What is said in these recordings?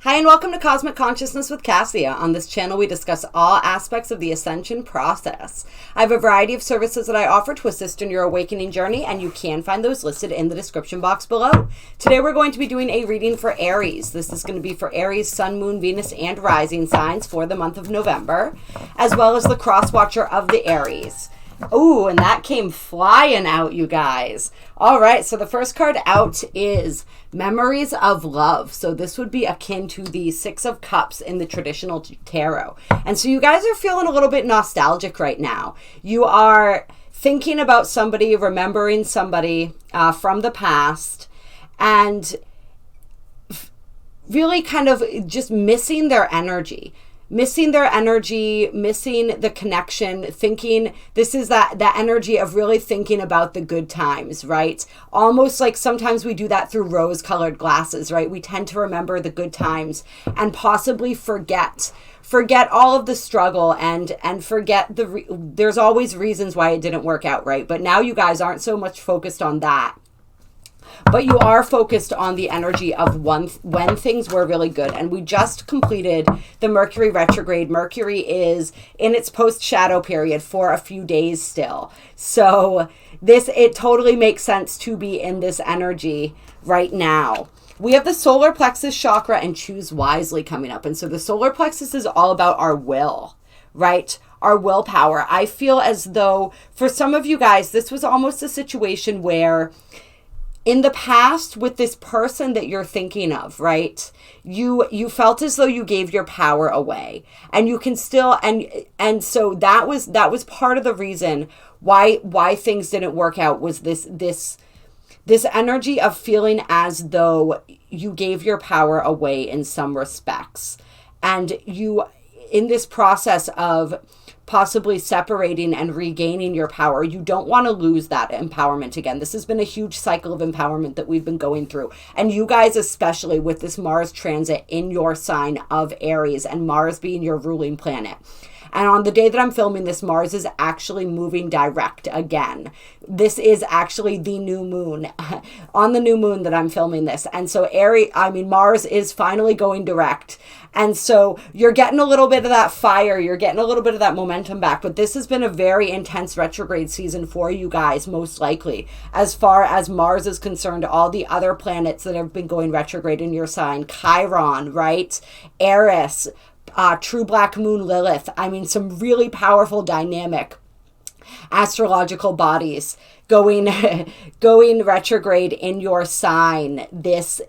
Hi and welcome to Cosmic Consciousness with Cassia. On this channel we discuss all aspects of the ascension process. I have a variety of services that I offer to assist in your awakening journey, and you can find those listed in the description box below. Today we're going to be doing a reading for Aries. This is going to be for Aries, Sun, Moon, Venus, and Rising signs for the month of November, as well as the cross watcher of the Aries. Ooh, and that came flying out, you guys. All right, so the first card out is Memories of Love. So this would be akin to the Six of Cups in the traditional tarot. And so you guys are feeling a little bit nostalgic right now. You are thinking about somebody, remembering somebody from the past, and really kind of just missing their energy. Missing the connection, thinking this is that energy of really thinking about the good times, right? Almost like sometimes we do that through rose-colored glasses, right? We tend to remember the good times and possibly forget all of the struggle and forget there's always reasons why it didn't work out, right? But now you guys aren't so much focused on that. But you are focused on the energy of when things were really good. And we just completed the Mercury retrograde. Mercury is in its post-shadow period for a few days still. So it totally makes sense to be in this energy right now. We have the solar plexus chakra and choose wisely coming up. And so the solar plexus is all about our will, right? Our willpower. I feel as though for some of you guys, this was almost a situation where in the past with this person that you're thinking of, right? You felt as though you gave your power away, and you can still, and so that was part of the reason why things didn't work out, was this energy of feeling as though you gave your power away in some respects. And you, in this process of possibly separating and regaining your power, you don't want to lose that empowerment again. This has been a huge cycle of empowerment that we've been going through. And you guys, especially with this Mars transit in your sign of Aries, and Mars being your ruling planet. And on the day that I'm filming this, Mars is actually moving direct again. This is actually the new moon, on the new moon that I'm filming this. And so Mars is finally going direct. And so you're getting a little bit of that fire, you're getting a little bit of that momentum back. But this has been a very intense retrograde season for you guys, most likely. As far as Mars is concerned, all the other planets that have been going retrograde in your sign, Chiron, right? ARIES, True Black Moon Lilith. I mean, some really powerful dynamic astrological bodies going retrograde in your sign this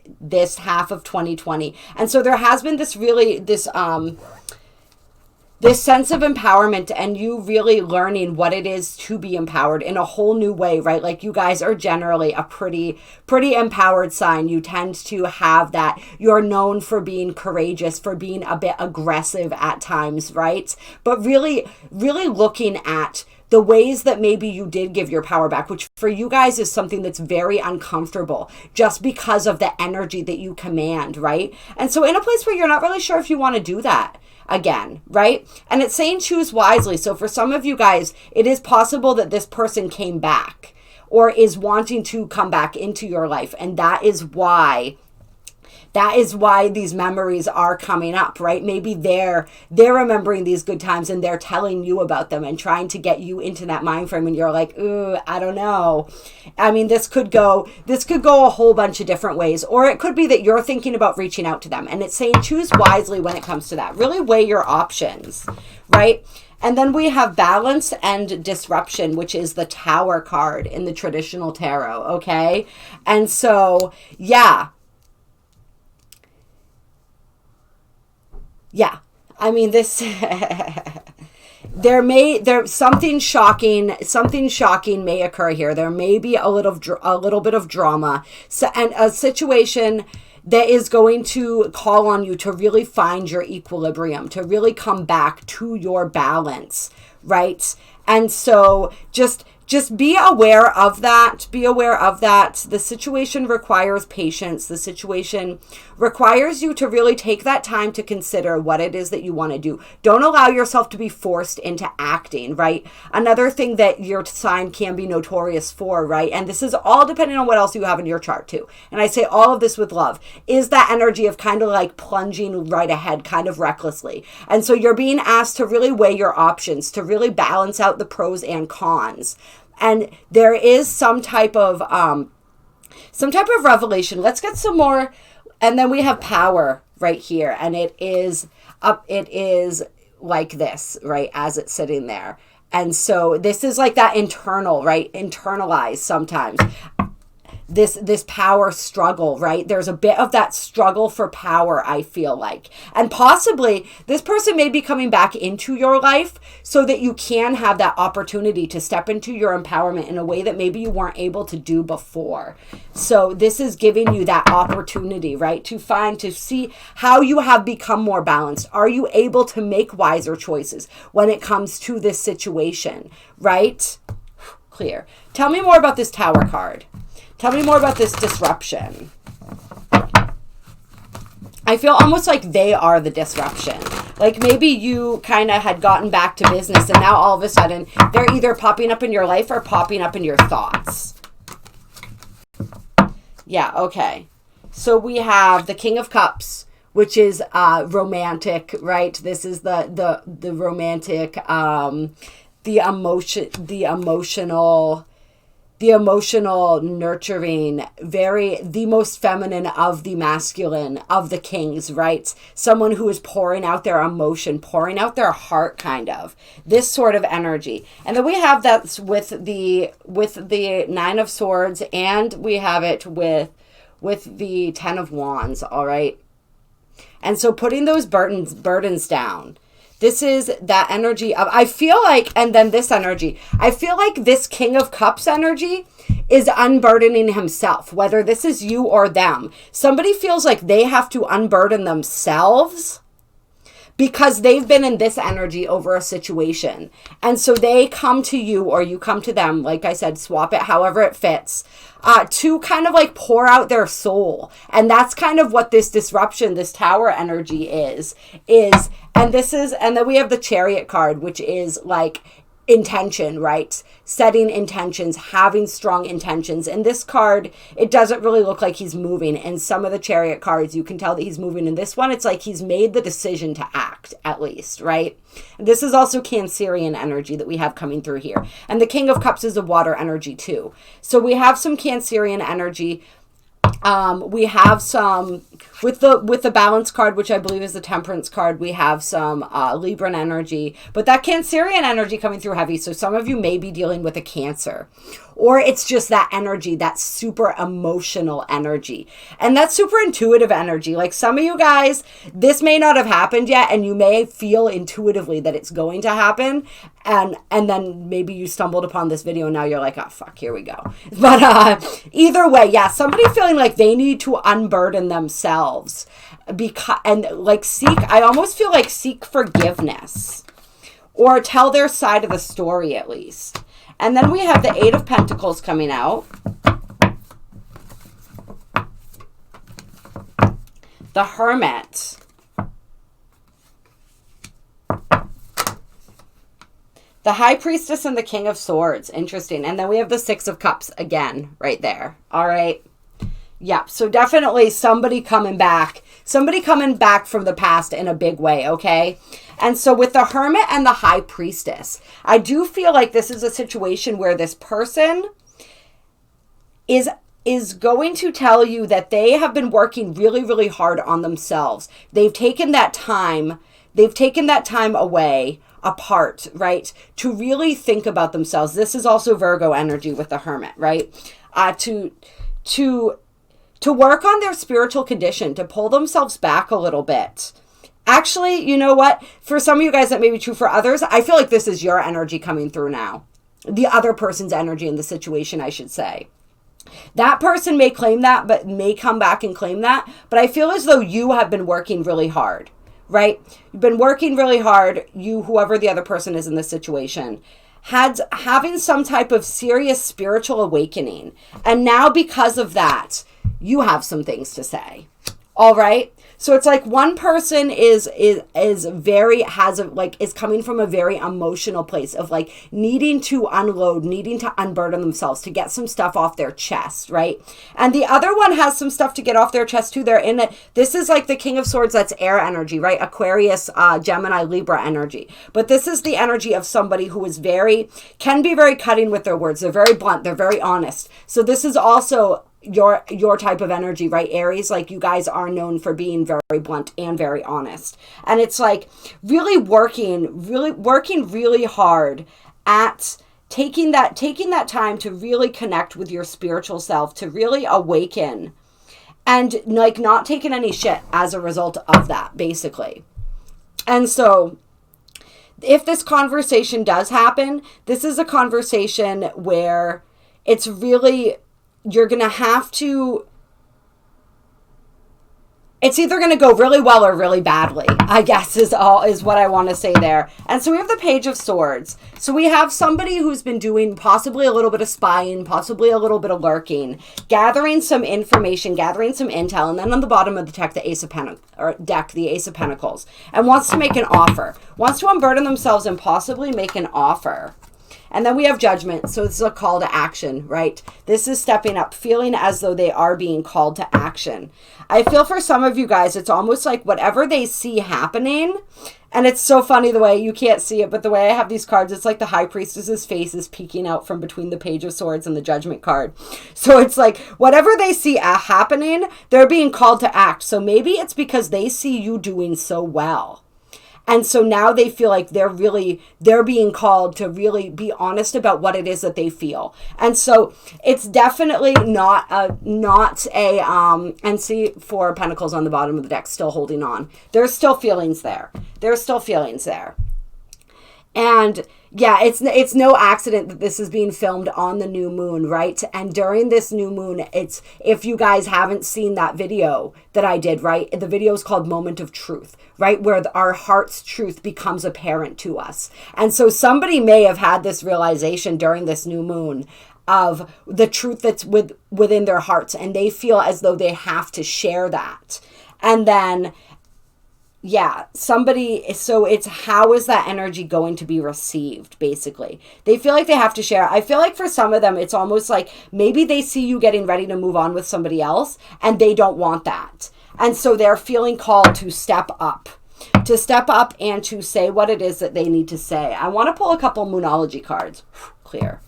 half of 2020. And so there has been this sense of empowerment, and you really learning what it is to be empowered in a whole new way, right? Like, you guys are generally a pretty empowered sign. You tend to have that. You're known for being courageous, for being a bit aggressive at times, right? But really, really looking at the ways that maybe you did give your power back, which for you guys is something that's very uncomfortable just because of the energy that you command, right? And so in a place where you're not really sure if you want to do that again, right? And it's saying choose wisely. So for some of you guys, it is possible that this person came back or is wanting to come back into your life. And that is why these memories are coming up, right? Maybe they're remembering these good times and they're telling you about them and trying to get you into that mind frame, and you're like, ooh, I don't know. I mean, this could go a whole bunch of different ways. Or it could be that you're thinking about reaching out to them, and it's saying choose wisely when it comes to that. Really weigh your options, right? And then we have balance and disruption, which is the Tower card in the traditional tarot, okay? And so, yeah, I mean, this there's something shocking may occur here. There may be a little bit of drama, and a situation that is going to call on you to really find your equilibrium, to really come back to your balance, right? And so just just be aware of that. Be aware of that. The situation requires patience. The situation requires you to really take that time to consider what it is that you want to do. Don't allow yourself to be forced into acting, right? Another thing that your sign can be notorious for, right? And this is all depending on what else you have in your chart too. And I say all of this with love, is that energy of kind of like plunging right ahead, kind of recklessly. And so you're being asked to really weigh your options, to really balance out the pros and cons. And there is some type of revelation. Let's get some more. And then we have power right here. And it is like this, right? As it's sitting there. And so this is like that internal, right? Internalized sometimes. This power struggle, right? There's a bit of that struggle for power, I feel like. And possibly this person may be coming back into your life so that you can have that opportunity to step into your empowerment in a way that maybe you weren't able to do before. So this is giving you that opportunity, right? To see how you have become more balanced. Are you able to make wiser choices when it comes to this situation, right? Clear. Tell me more about this Tower card. Tell me more about this disruption. I feel almost like they are the disruption. Like maybe you kind of had gotten back to business and now all of a sudden they're either popping up in your life or popping up in your thoughts. Yeah, okay. So we have the King of Cups, which is romantic, right? This is the romantic, the emotional, nurturing, the most feminine of the masculine, of the kings, right? Someone who is pouring out their emotion, pouring out their heart, kind of. This sort of energy. And then we have that with the Nine of Swords, and we have it with the Ten of Wands, all right? And so putting those burdens down. This is that energy of, I feel like, and then this energy, I feel like this King of Cups energy is unburdening himself, whether this is you or them. Somebody feels like they have to unburden themselves because they've been in this energy over a situation. And so they come to you or you come to them, like I said, swap it however it fits, to kind of like pour out their soul. And that's kind of what this disruption, this Tower energy is. And then we have the Chariot card, which is like intention, right? Setting intentions, having strong intentions. In this card, it doesn't really look like he's moving. In some of the Chariot cards, you can tell that he's moving. In this one, it's like he's made the decision to act, at least, right? And this is also Cancerian energy that we have coming through here. And the King of Cups is a water energy too. So we have some Cancerian energy. We have some with the Balance card, which I believe is the Temperance card. We have some Libran energy, but that Cancerian energy coming through heavy. So some of you may be dealing with a Cancer, or it's just that energy, that super emotional energy, and that super intuitive energy. Like some of you guys, this may not have happened yet, and you may feel intuitively that it's going to happen, and then maybe you stumbled upon this video and now you're like, oh fuck, here we go. But either way, yeah, somebody feeling like they need to unburden themselves and like I almost feel like seek forgiveness or tell their side of the story at least. And then we have the Eight of Pentacles coming out. The Hermit. The High Priestess and the King of Swords. Interesting. And then we have the Six of Cups again right there. All right. Yeah. So definitely somebody coming back from the past in a big way. Okay. And so with the Hermit and the High Priestess, I do feel like this is a situation where this person is going to tell you that they have been working really, really hard on themselves. They've taken that time away, apart, right? To really think about themselves. This is also Virgo energy with the Hermit, right? To work on their spiritual condition, to pull themselves back a little bit. Actually, you know what? For some of you guys, that may be true. For others, I feel like this is your energy coming through now. The other person's energy in the situation, I should say. That person may claim that, but may come back and claim that. But I feel as though you have been working really hard, right? You've been working really hard, whoever the other person is in this situation. having some type of serious spiritual awakening. And now because of that, you have some things to say. All right. So it's like one person is coming from a very emotional place of like needing to unload, needing to unburden themselves, to get some stuff off their chest, right? And the other one has some stuff to get off their chest too. They're in it. This is like the King of Swords, that's air energy, right? Aquarius, Gemini, Libra energy. But this is the energy of somebody who is can be very cutting with their words. They're very blunt. They're very honest. So this is also your type of energy, right? Aries, like you guys are known for being very blunt and very honest. And it's like really working really hard at taking that time to really connect with your spiritual self, to really awaken, and like not taking any shit as a result of that, basically. And so if this conversation does happen, this is a conversation where it's really, you're going to have to, it's either going to go really well or really badly, I guess is what I want to say there. And so we have the Page of Swords. So we have somebody who's been doing possibly a little bit of spying, possibly a little bit of lurking, gathering some information, gathering some intel, and then on the bottom of the deck, the Ace of Pentacles, and wants to make an offer, wants to unburden themselves and possibly make an offer. And then we have Judgment. So this is a call to action, right? This is stepping up, feeling as though they are being called to action. I feel for some of you guys, it's almost like whatever they see happening, and it's so funny the way you can't see it, but the way I have these cards, it's like the High Priestess's face is peeking out from between the Page of Swords and the Judgment card. So it's like whatever they see happening, they're being called to act. So maybe it's because they see you doing so well. And so now they feel like they're being called to really be honest about what it is that they feel. And so it's definitely not a, and see 4 of Pentacles on the bottom of the deck, still holding on. There's still feelings there. And yeah, it's no accident that this is being filmed on the new moon, right? And during this new moon, if you guys haven't seen that video that I did, right? The video is called Moment of Truth, right? Where our heart's truth becomes apparent to us. And so somebody may have had this realization during this new moon of the truth that's within their hearts, and they feel as though they have to share that. And then yeah, so it's how is that energy going to be received, basically. They feel like they have to share. I feel like for some of them, it's almost like maybe they see you getting ready to move on with somebody else and they don't want that. And so they're feeling called to step up and to say what it is that they need to say. I want to pull a couple Moonology cards. Clear.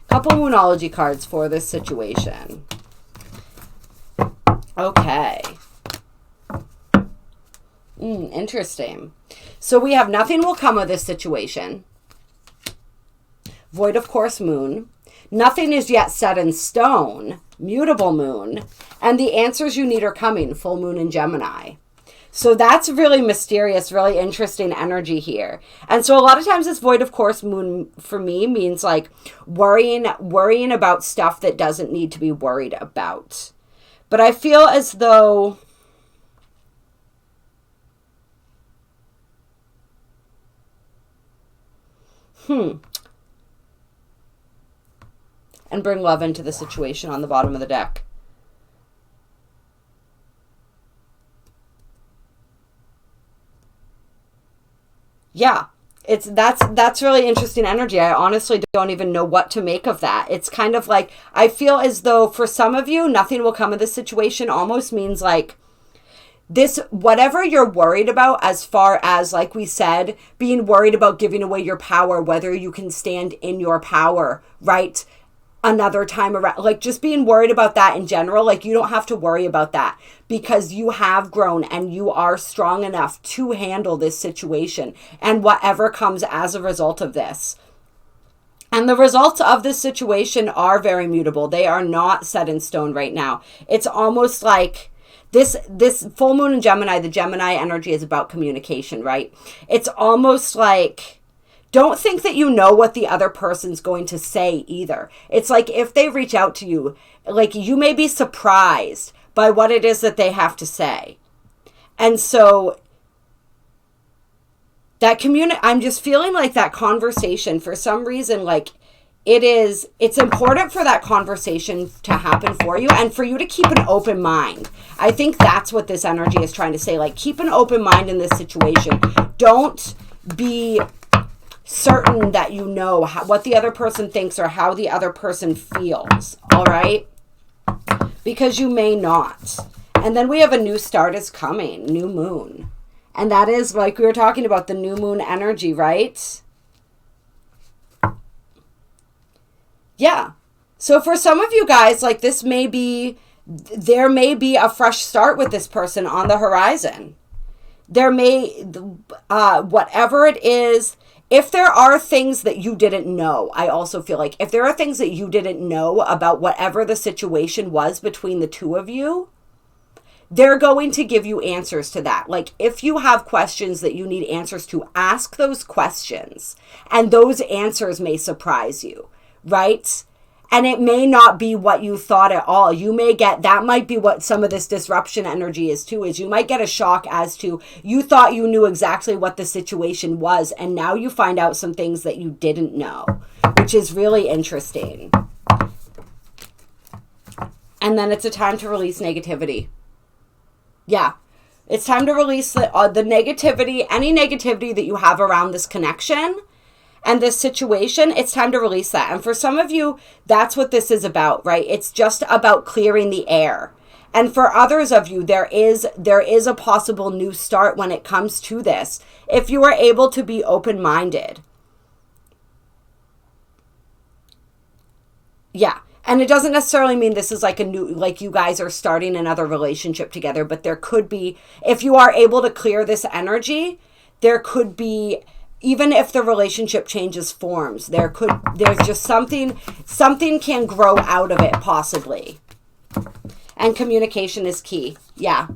Couple Moonology cards for this situation. Okay. Interesting. So we have nothing will come of this situation. Void of course moon. Nothing is yet set in stone. Mutable moon. And the answers you need are coming. Full moon in Gemini. So that's really mysterious, really interesting energy here. And so a lot of times this void of course moon for me means like worrying about stuff that doesn't need to be worried about. But I feel as though and bring love into the situation on the bottom of the deck. Yeah, that's really interesting energy. I honestly don't even know what to make of that. It's kind of like, I feel as though for some of you, nothing will come of this situation almost means like this, whatever you're worried about, as far as, like we said, being worried about giving away your power, whether you can stand in your power, right? Another time around, like just being worried about that in general, like you don't have to worry about that because you have grown and you are strong enough to handle this situation and whatever comes as a result of this. And the results of this situation are very mutable. They are not set in stone right now. It's almost like this full moon in Gemini, the Gemini energy is about communication, right? It's almost like, don't think that you know what the other person's going to say either. It's like if they reach out to you, like you may be surprised by what it is that they have to say. And so I'm just feeling like that conversation, for some reason, like it's important for that conversation to happen for you and for you to keep an open mind. I think that's what this energy is trying to say. Like, keep an open mind in this situation. Don't be certain that you know what the other person thinks or how the other person feels, all right? Because you may not. And then we have a new start is coming, new moon. And that is, like we were talking about, the new moon energy, right? Yeah. So for some of you guys, like, there may be a fresh start with this person on the horizon. There may, whatever it is, if there are things that you didn't know, I also feel like if there are things that you didn't know about whatever the situation was between the two of you, they're going to give you answers to that. Like, if you have questions that you need answers to, ask those questions, and those answers may surprise you. Right? And it may not be what you thought at all. You may get, that might be what some of this disruption energy is too, is you might get a shock as to, you thought you knew exactly what the situation was, and now you find out some things that you didn't know, which is really interesting. And then it's a time to release negativity. Yeah. It's time to release the negativity, any negativity that you have around this connection and this situation. It's time to release that. And for some of you, that's what this is about, right? It's just about clearing the air. And for others of you, there is a possible new start when it comes to this, if you are able to be open-minded. Yeah. And it doesn't necessarily mean this is like a new, like you guys are starting another relationship together, but there could be, if you are able to clear this energy, there could be, even if the relationship changes forms, there's just something can grow out of it possibly. And communication is key. Yeah.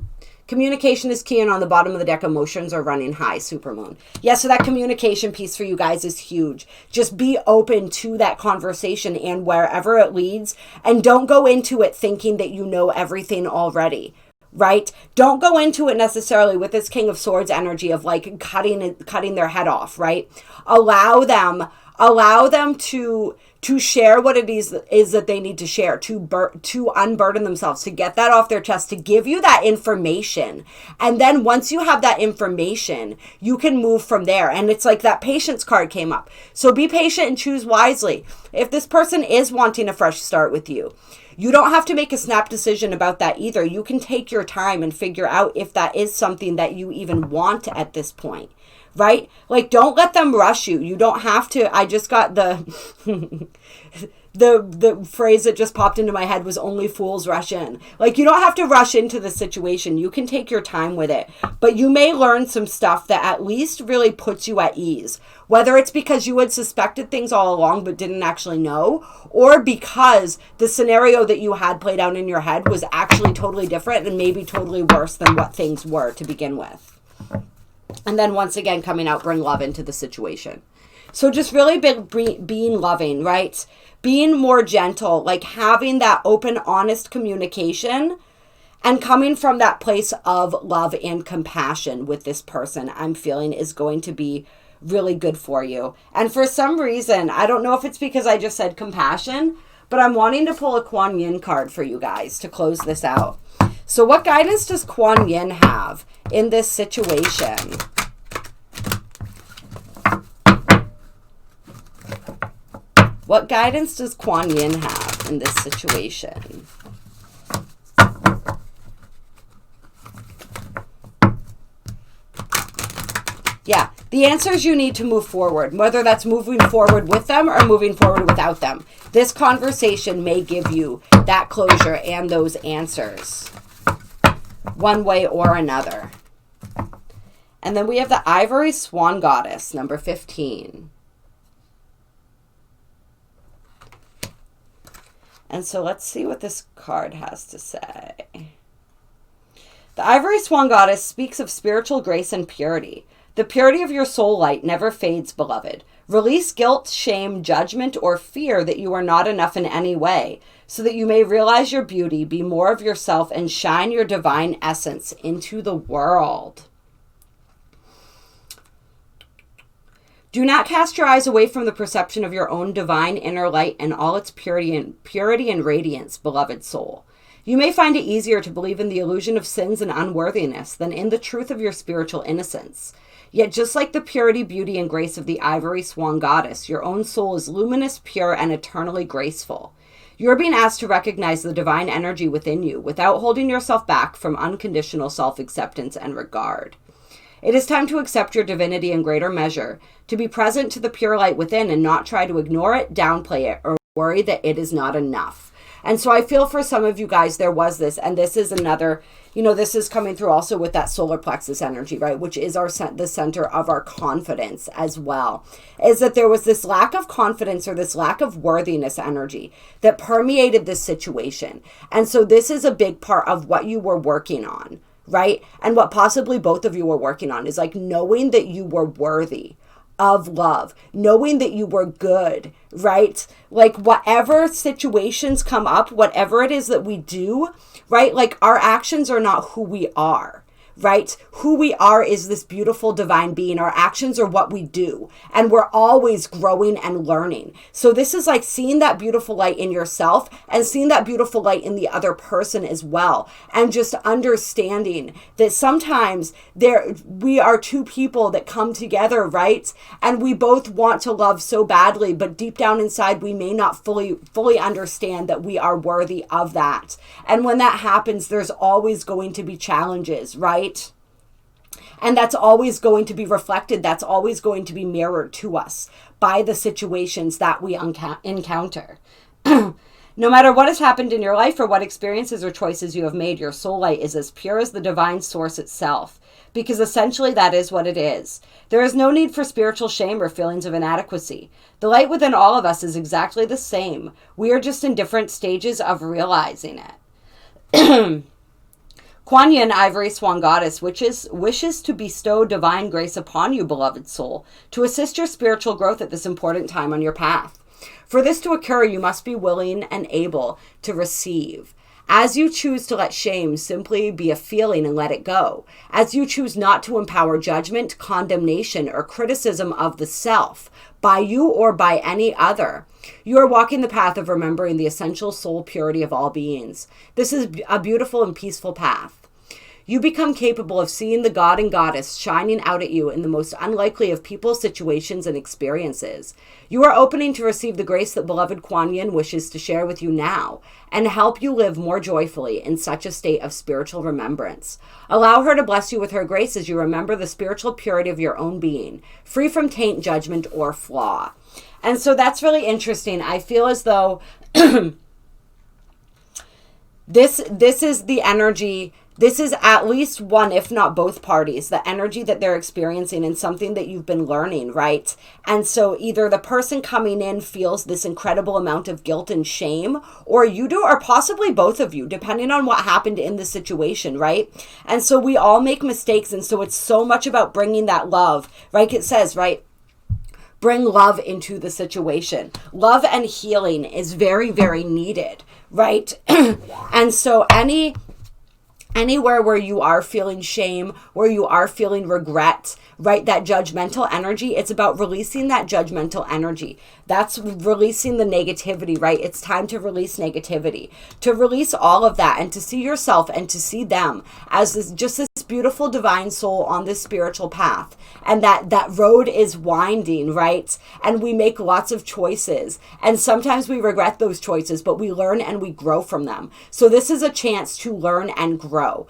Communication is key, and on the bottom of the deck, emotions are running high, supermoon. Yeah, so that communication piece for you guys is huge. Just be open to that conversation and wherever it leads, and don't go into it thinking that you know everything already, right? Don't go into it necessarily with this King of Swords energy of like cutting their head off, right? Allow them to share what it is that they need to share, to unburden themselves, to get that off their chest, to give you that information. And then once you have that information, you can move from there. And it's like that patience card came up. So be patient and choose wisely. If this person is wanting a fresh start with you, you don't have to make a snap decision about that either. You can take your time and figure out if that is something that you even want at this point. Right? Like, don't let them rush you. You don't have to. I just got the phrase that just popped into my head was only fools rush in. Like, you don't have to rush into the situation. You can take your time with it. But you may learn some stuff that at least really puts you at ease. Whether it's because you had suspected things all along but didn't actually know, or because the scenario that you had played out in your head was actually totally different and maybe totally worse than what things were to begin with. And then once again, coming out, bring love into the situation. So just really being loving, right? Being more gentle, like having that open, honest communication and coming from that place of love and compassion with this person, I'm feeling is going to be really good for you. And for some reason, I don't know if it's because I just said compassion, but I'm wanting to pull a Kuan Yin card for you guys to close this out. So what guidance does Kuan Yin have in this situation? What guidance does Kuan Yin have in this situation? Yeah, the answer is you need to move forward, whether that's moving forward with them or moving forward without them. This conversation may give you that closure and those answers, one way or another. And then we have the Ivory Swan Goddess, number 15. And so let's see what this card has to say. The Ivory Swan Goddess speaks of spiritual grace and purity. The purity of your soul light never fades, beloved. Release guilt, shame, judgment, or fear that you are not enough in any way, so that you may realize your beauty, be more of yourself, and shine your divine essence into the world. Do not cast your eyes away from the perception of your own divine inner light and all its purity and radiance, beloved soul. You may find it easier to believe in the illusion of sins and unworthiness than in the truth of your spiritual innocence. Yet just like the purity, beauty, and grace of the ivory swan goddess, your own soul is luminous, pure, and eternally graceful. You are being asked to recognize the divine energy within you without holding yourself back from unconditional self-acceptance and regard. It is time to accept your divinity in greater measure, to be present to the pure light within and not try to ignore it, downplay it, or worry that it is not enough. And so I feel for some of you guys, there was this, and this is another, this is coming through also with that solar plexus energy, right? Which is the center of our confidence as well, is that there was this lack of confidence or this lack of worthiness energy that permeated this situation. And so this is a big part of what you were working on, right? And what possibly both of you were working on is like knowing that you were worthy of love, knowing that you were good, right? Like whatever situations come up, whatever it is that we do, right? Like our actions are not who we are, right? Who we are is this beautiful divine being. Our actions are what we do, and we're always growing and learning. So this is like seeing that beautiful light in yourself and seeing that beautiful light in the other person as well, and just understanding that sometimes we are two people that come together, right? And we both want to love so badly, but deep down inside we may not fully understand that we are worthy of that. And when that happens, there's always going to be challenges, right? And that's always going to be reflected. That's always going to be mirrored to us by the situations that we encounter. No matter what has happened in your life or what experiences or choices you have made, your soul light is as pure as the divine source itself, because essentially that is what it is. There is no need for spiritual shame or feelings of inadequacy. The light within all of us is exactly the same. We are just in different stages of realizing it. Kuan Yin, Ivory Swan Goddess, wishes to bestow divine grace upon you, beloved soul, to assist your spiritual growth at this important time on your path. For this to occur, you must be willing and able to receive. As you choose to let shame simply be a feeling and let it go, as you choose not to empower judgment, condemnation, or criticism of the self, by you or by any other, you are walking the path of remembering the essential soul purity of all beings. This is a beautiful and peaceful path. You become capable of seeing the God and Goddess shining out at you in the most unlikely of people, situations, and experiences. You are opening to receive the grace that beloved Kuan Yin wishes to share with you now and help you live more joyfully in such a state of spiritual remembrance. Allow her to bless you with her grace as you remember the spiritual purity of your own being, free from taint, judgment, or flaw. And so that's really interesting. I feel as though this is the energy. This is at least one, if not both parties, the energy that they're experiencing and something that you've been learning, right? And so either the person coming in feels this incredible amount of guilt and shame, or you do, or possibly both of you, depending on what happened in the situation, right? And so we all make mistakes, and so it's so much about bringing that love, right? It says, right? Bring love into the situation. Love and healing is very, very needed, right? And so anywhere where you are feeling shame, where you are feeling regret, right? That judgmental energy, it's about releasing that judgmental energy. That's releasing the negativity, right? It's time to release negativity, to release all of that and to see yourself and to see them as this beautiful divine soul on this spiritual path. And that road is winding, right? And we make lots of choices. And sometimes we regret those choices, but we learn and we grow from them. So this is a chance to learn and grow.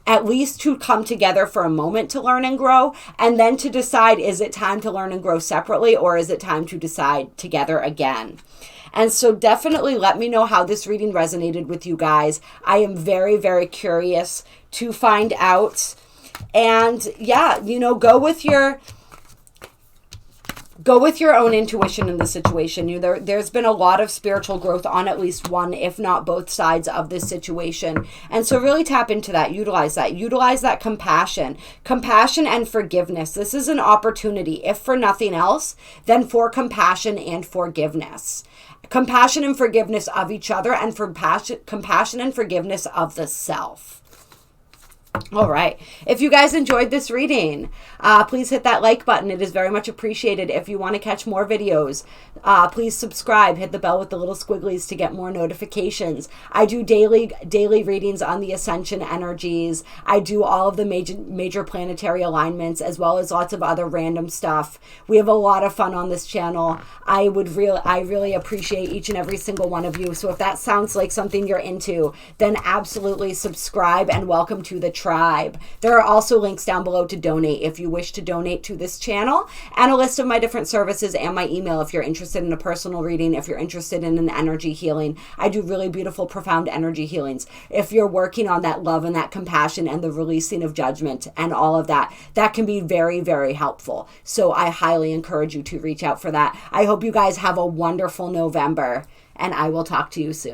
At least to come together for a moment to learn and grow, and then to decide, is it time to learn and grow separately, or is it time to decide together again? And so definitely let me know how this reading resonated with you guys. I am very, very curious to find out. And yeah, go with your own intuition in the situation. There's been a lot of spiritual growth on at least one, if not both sides of this situation. And so really tap into that, utilize that compassion and forgiveness. This is an opportunity, if for nothing else, then for compassion and forgiveness. Compassion and forgiveness of each other, and for compassion and forgiveness of the self. All right. If you guys enjoyed this reading, please hit that like button. It is very much appreciated. If you want to catch more videos, please subscribe. Hit the bell with the little squigglies to get more notifications. I do daily readings on the Ascension energies. I do all of the major planetary alignments, as well as lots of other random stuff. We have a lot of fun on this channel. I really appreciate each and every single one of you. So if that sounds like something you're into, then absolutely subscribe and welcome to the tribe. There are also links down below to donate if you wish to donate to this channel, and a list of my different services and my email if you're interested in a personal reading, if you're interested in an energy healing. I do really beautiful, profound energy healings. If you're working on that love and that compassion and the releasing of judgment and all of that, that can be very, very helpful. So I highly encourage you to reach out for that. I hope you guys have a wonderful November, and I will talk to you soon.